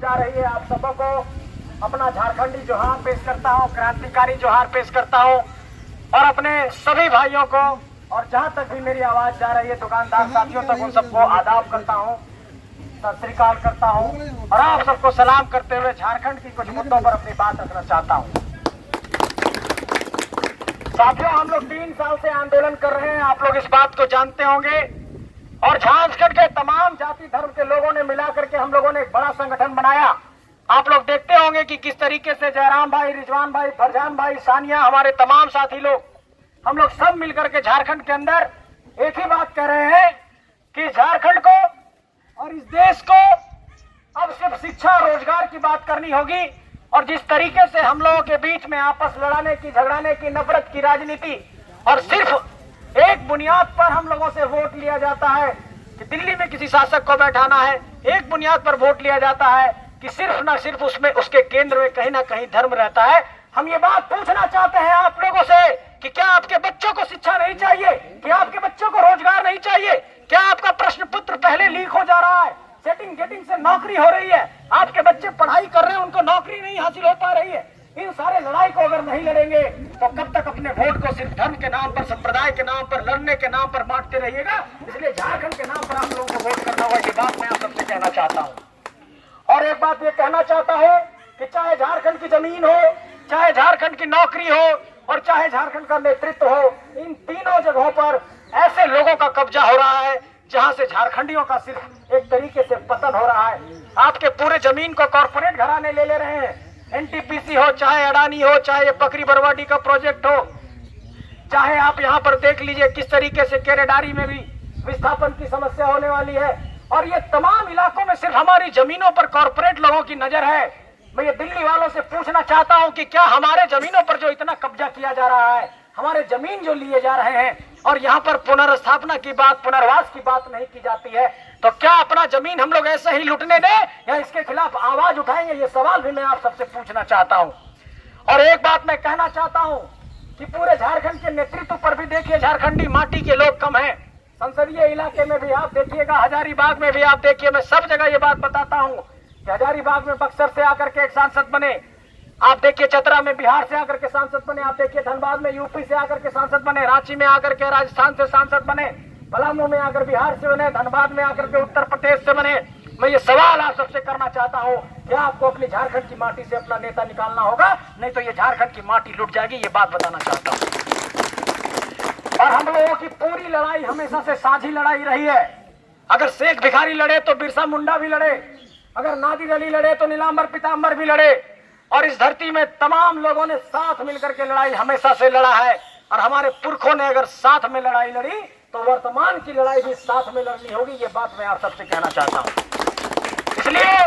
जा रही है। आप सबों को अपना झारखंडी जोहार पेश करता हूँ, क्रांतिकारी जोहार पेश करता हूँ और अपने सभी भाइयों को और जहाँ तक भी मेरी आवाज जा रही है दुकानदार साथियों तक उन सबको आदाब करता हूँ, सत श्री अकाल करता हूँ और आप सबको सलाम करते हुए झारखंड की कुछ मुद्दों पर अपनी बात रखना चाहता हूँ। साथियों, हम लोग 3 साल से आंदोलन कर रहे हैं, आप लोग इस बात को जानते होंगे और झारखंड के तमाम जाति धर्म के लोगों ने मिला करके हम लोगों ने एक बड़ा संगठन बनाया। आप लोग देखते होंगे कि किस तरीके से जयराम भाई, रिजवान भाई, फरजान भाई, सानिया, हमारे तमाम साथी लोग, हम लोग सब मिलकर के झारखंड के अंदर एक ही बात कह रहे हैं कि झारखंड को और इस देश को अब सिर्फ शिक्षा रोजगार की बात करनी होगी। और जिस तरीके से हम लोगों के बीच में आपस लड़ाने की, झगड़ाने की, नफरत की राजनीति और सिर्फ एक बुनियाद पर हम लोगों से वोट लिया जाता है कि दिल्ली में किसी शासक को बैठाना है, एक बुनियाद पर वोट लिया जाता है कि सिर्फ ना सिर्फ उसमें उसके केंद्र में कहीं ना कहीं धर्म रहता है। हम ये बात पूछना चाहते हैं आप लोगों से कि क्या आपके बच्चों को शिक्षा नहीं चाहिए? क्या आपके बच्चों को रोजगार नहीं चाहिए? क्या आपका प्रश्न पत्र पहले लीक हो जा रहा है? सेटिंग गेटिंग से नौकरी हो रही है, आपके बच्चे पढ़ाई कर रहे हैं, उनको नौकरी नहीं हासिल हो पा रही है। इन सारे लड़ाई को अगर नहीं लड़ेंगे तो कब तक अपने वोट को सिर्फ धर्म के नाम पर, संप्रदाय के नाम पर, लड़ने के नाम पर बांटते रहिएगा? इसलिए झारखंड के नाम पर आप लोगों को वोट करना होगा, ये बात मैं आप सबसे कहना चाहता हूँ। और एक बात ये कहना चाहता हूँ कि चाहे झारखंड की जमीन हो, चाहे झारखंड की नौकरी हो और चाहे झारखंड का नेतृत्व हो, इन तीनों जगहों पर ऐसे लोगों का कब्जा हो रहा है जहां से झारखंडियों का सिर्फ एक तरीके से पतन हो रहा है। आपके पूरे जमीन को कॉर्पोरेट घराने ले रहे हैं। एनटीपीसी हो, चाहे अडानी हो, चाहे ये बकरी बरवाडी का प्रोजेक्ट हो, चाहे आप यहाँ पर देख लीजिए किस तरीके से केरेडारी में भी विस्थापन की समस्या होने वाली है। और ये तमाम इलाकों में सिर्फ हमारी जमीनों पर कॉर्पोरेट लोगों की नजर है। मैं ये दिल्ली वालों से पूछना चाहता हूँ कि क्या हमारे जमीनों पर जो इतना कब्जा किया जा रहा है, हमारे जमीन जो लिए जा रहे हैं और यहाँ पर पुनर्स्थापना की बात, पुनर्वास की बात नहीं की जाती है, तो क्या अपना जमीन हम लोग ऐसे ही लुटने दें या इसके खिलाफ आवाज उठाएंगे? ये सवाल भी मैं आप सबसे पूछना चाहता हूँ। और एक बात मैं कहना चाहता हूँ कि पूरे झारखंड के नेतृत्व पर भी देखिए झारखंडी माटी के लोग कम हैं। संसदीय इलाके में भी आप देखिएगा, हजारीबाग में भी आप देखिए, मैं सब जगह ये बात बताता हूँ कि हजारीबाग में बक्सर से आकर के एक सांसद बने, आप देखिए चतरा में बिहार से आकर के सांसद बने, आप देखिए धनबाद में यूपी से आकर के सांसद बने, रांची में आकर के राजस्थान से सांसद बने, पलामू में आकर बिहार से बने, धनबाद में आकर के उत्तर प्रदेश से बने। मैं ये सवाल आप सबसे करना चाहता हूँ कि आपको अपनी झारखंड की माटी से अपना नेता निकालना होगा, नहीं तो ये झारखंड की माटी लुट जाएगी, ये बात बताना चाहता हूँ। और हम लोगों की पूरी लड़ाई हमेशा से साझी लड़ाई रही है। अगर शेख भिखारी लड़े तो बिरसा मुंडा भी लड़े, अगर नादिर अली लड़े तो नीलांबर पीतांबर भी लड़े, और इस धरती में तमाम लोगों ने साथ मिलकर के लड़ाई हमेशा से लड़ा है। और हमारे पुरखों ने अगर साथ में लड़ाई लड़ी तो वर्तमान की लड़ाई भी साथ में लड़नी होगी, ये बात मैं आप सबसे कहना चाहता हूँ। इसलिए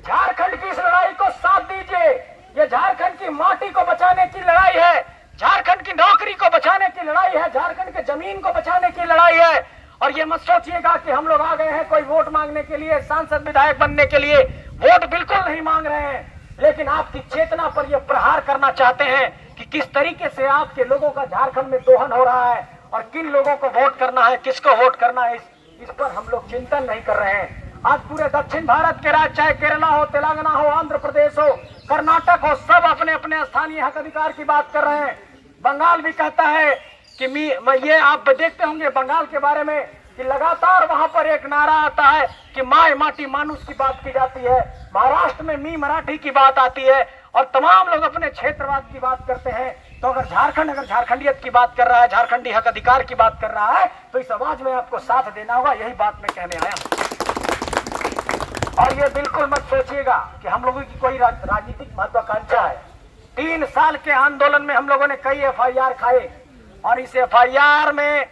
झारखंड की इस लड़ाई को साथ दीजिए। ये झारखंड की माटी को बचाने की लड़ाई है, झारखंड की नौकरी को बचाने की लड़ाई है, झारखंड के जमीन को बचाने की लड़ाई है। और ये मत सोचिएगा कि हम लोग आ गए हैं कोई वोट मांगने के लिए, सांसद विधायक बनने के लिए। वोट बिल्कुल नहीं मांग रहे हैं, लेकिन आपकी चेतना पर यह प्रहार करना चाहते हैं कि किस तरीके से आपके लोगों का झारखंड में दोहन हो रहा है और किन लोगों को वोट करना है, किसको वोट करना है, इस पर हम लोग चिंतन नहीं कर रहे हैं। आज पूरे दक्षिण भारत के राज्य, चाहे केरला हो, तेलंगाना हो, आंध्र प्रदेश हो, कर्नाटक हो, सब अपने अपने स्थानीय हक अधिकार की बात कर रहे हैं। बंगाल भी कहता है कि ये आप देखते होंगे बंगाल के बारे में कि लगातार वहां पर एक नारा आता है कि माय माटी मानुष की बात की जाती है। महाराष्ट्र में मी मराठी की बात आती है और तमाम लोग अपने क्षेत्रवाद की बात करते हैं। तो अगर झारखंडियत की बात कर रहा है, झारखंडी हक अधिकार की बात कर रहा है, तो इस आवाज में आपको साथ देना होगा, यही बात मैं कहने आया हूं। और ये बिल्कुल मत सोचिएगा कि हम लोगों की कोई राजनीतिक महत्वाकांक्षा है। 3 साल के आंदोलन में हम लोगों ने कई FIR खाए और इस FIR में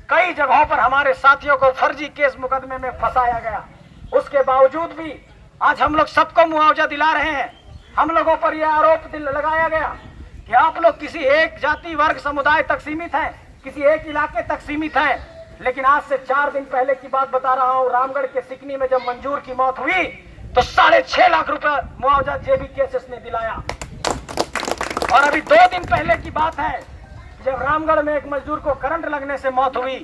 कई जगहों पर हमारे साथियों को फर्जी केस मुकदमे में फंसाया गया। उसके बावजूद भी आज हम लोग सबको मुआवजा दिला रहे हैं। हम लोगों पर यह आरोप लगाया गया कि आप लोग किसी एक जाति वर्ग समुदाय तक सीमित हैं, किसी एक इलाके तक सीमित हैं। लेकिन आज से 4 दिन पहले की बात बता रहा हूँ, रामगढ़ के सिकनी में जब मंजूर की मौत हुई तो 6.5 लाख रुपए मुआवजा जेबी केसेस ने दिलाया। और अभी 2 दिन पहले की बात है जब रामगढ़ में एक मजदूर को करंट लगने से मौत हुई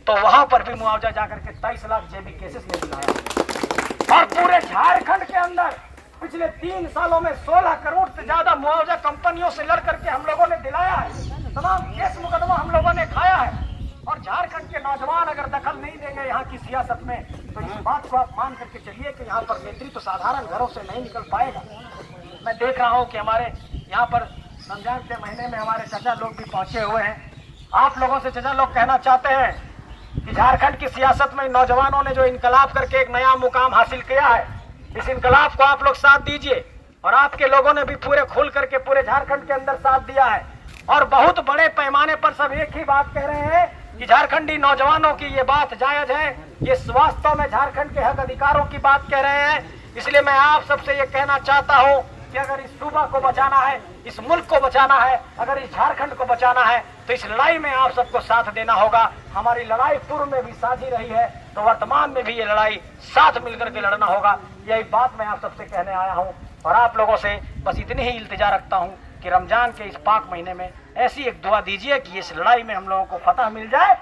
तो वहां पर भी मुआवजा जाकर के 23 लाख जेबी केसेस ने दिलाया। और पूरे झारखंड के अंदर पिछले 3 सालों में 16 करोड़ से ज्यादा मुआवजा कंपनियों से लड़ करके हम लोगों ने दिलाया है। तमाम केस मुकदमा हम लोगों ने खाया है। और झारखंड के नौजवान अगर दखल नहीं देंगे यहाँ की सियासत में, तो इस बात को आप मान करके चलिए कि यहाँ पर नेतृत्व तो साधारण घरों से नहीं निकल पाएगा। मैं देख रहा हूँ कि हमारे यहाँ पर रमजान के महीने में हमारे चाचा लोग भी पहुंचे हुए हैं। आप लोगों से चाचा लोग कहना चाहते हैं कि झारखंड की सियासत में नौजवानों ने जो इनकलाब करके एक नया मुकाम हासिल किया है, इस इनकलाब को आप लोग साथ दीजिए। और आपके लोगों ने भी पूरे खुल करके पूरे झारखंड के अंदर साथ दिया है। और बहुत बड़े पैमाने पर सब एक ही बात कह रहे हैं कि झारखंडी नौजवानों की ये बात जायज है, ये वास्तव में झारखंड के हक अधिकारों की बात कह रहे हैं। इसलिए मैं आप सबसे ये कहना चाहता हूँ कि अगर इस सूबा को बचाना है, इस मुल्क को बचाना है, अगर इस झारखंड को बचाना है, तो इस लड़ाई में आप सबको साथ देना होगा। हमारी लड़ाई पूर्व में भी साझी रही है, तो वर्तमान में भी ये लड़ाई साथ मिलकर के लड़ना होगा। यही बात मैं आप सबसे कहने आया हूँ। और आप लोगों से बस इतनी ही इल्तिजा रखता हूँ कि रमजान के इस पाक महीने में ऐसी एक दुआ दीजिए कि इस लड़ाई में हम लोगों को फतह मिल जाए।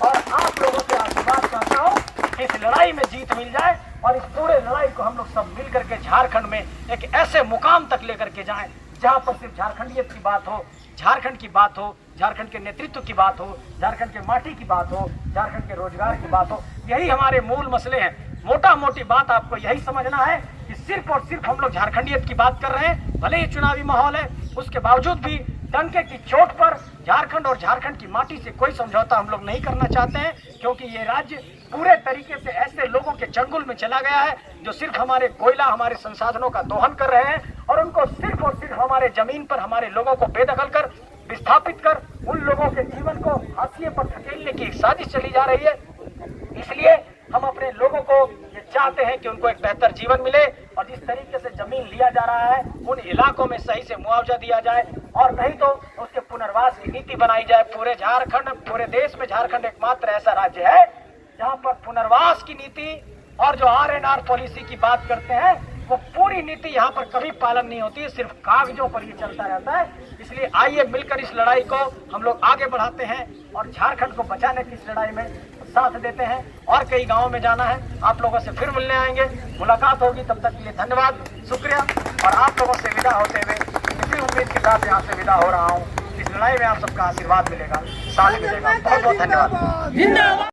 और आप लोगों से आशीर्वाद चाहता हूँ कि इस लड़ाई में जीत मिल जाए और इस पूरे लड़ाई को हम लोग सब मिल करके झारखंड में एक ऐसे मुकाम तक लेकर के जाएं जहां पर सिर्फ झारखंडियत की बात हो, झारखंड की बात हो, झारखंड के नेतृत्व की बात हो, झारखंड के माटी की बात हो, झारखंड के रोजगार की बात हो। यही हमारे मूल मसले हैं। मोटा मोटी बात आपको यही समझना है कि सिर्फ और सिर्फ हम लोग झारखंडियत की बात कर रहे हैं। भले ही चुनावी माहौल है, उसके बावजूद भी डंके की चोट पर झारखंड और झारखंड की माटी से कोई समझौता हम लोग नहीं करना चाहते हैं, क्योंकि ये राज्य पूरे तरीके से ऐसे लोगों के चंगुल में चला गया है जो सिर्फ हमारे कोयला, हमारे संसाधनों का दोहन कर रहे हैं और उनको सिर्फ और सिर्फ हमारे जमीन पर हमारे लोगों को बेदखल कर, विस्थापित कर, उन लोगों के जीवन को हाशिए पर धकेलने की साजिश चली जा रही है। इसलिए हम अपने लोगों को ये चाहते हैं कि उनको एक बेहतर जीवन मिले और जिस तरीके से जमीन लिया जा रहा है उन इलाकों में सही से मुआवजा दिया जाए, और नहीं तो उसके पुनर्वास की नीति बनाई जाए। पूरे झारखंड, पूरे देश में झारखंड एकमात्र ऐसा राज्य है जहां पर पुनर्वास की नीति और जो RNR पॉलिसी की बात करते हैं वो पूरी नीति यहाँ पर कभी पालन नहीं होती है, सिर्फ कागजों पर ये चलता रहता है। इसलिए आइए मिलकर इस लड़ाई को हम लोग आगे बढ़ाते हैं और झारखंड को बचाने की इस लड़ाई में साथ देते हैं। और कई गांवों में जाना है, आप लोगों से फिर मिलने आएंगे, मुलाकात होगी। तब तक के लिए धन्यवाद, शुक्रिया। और आप लोगों से विदा होते हुए इसी उम्मीद के साथ यहाँ से विदा हो रहा हूँ। इस लड़ाई में आप सबका आशीर्वाद मिलेगा, साथ मिलेगा। बहुत बहुत धन्यवाद।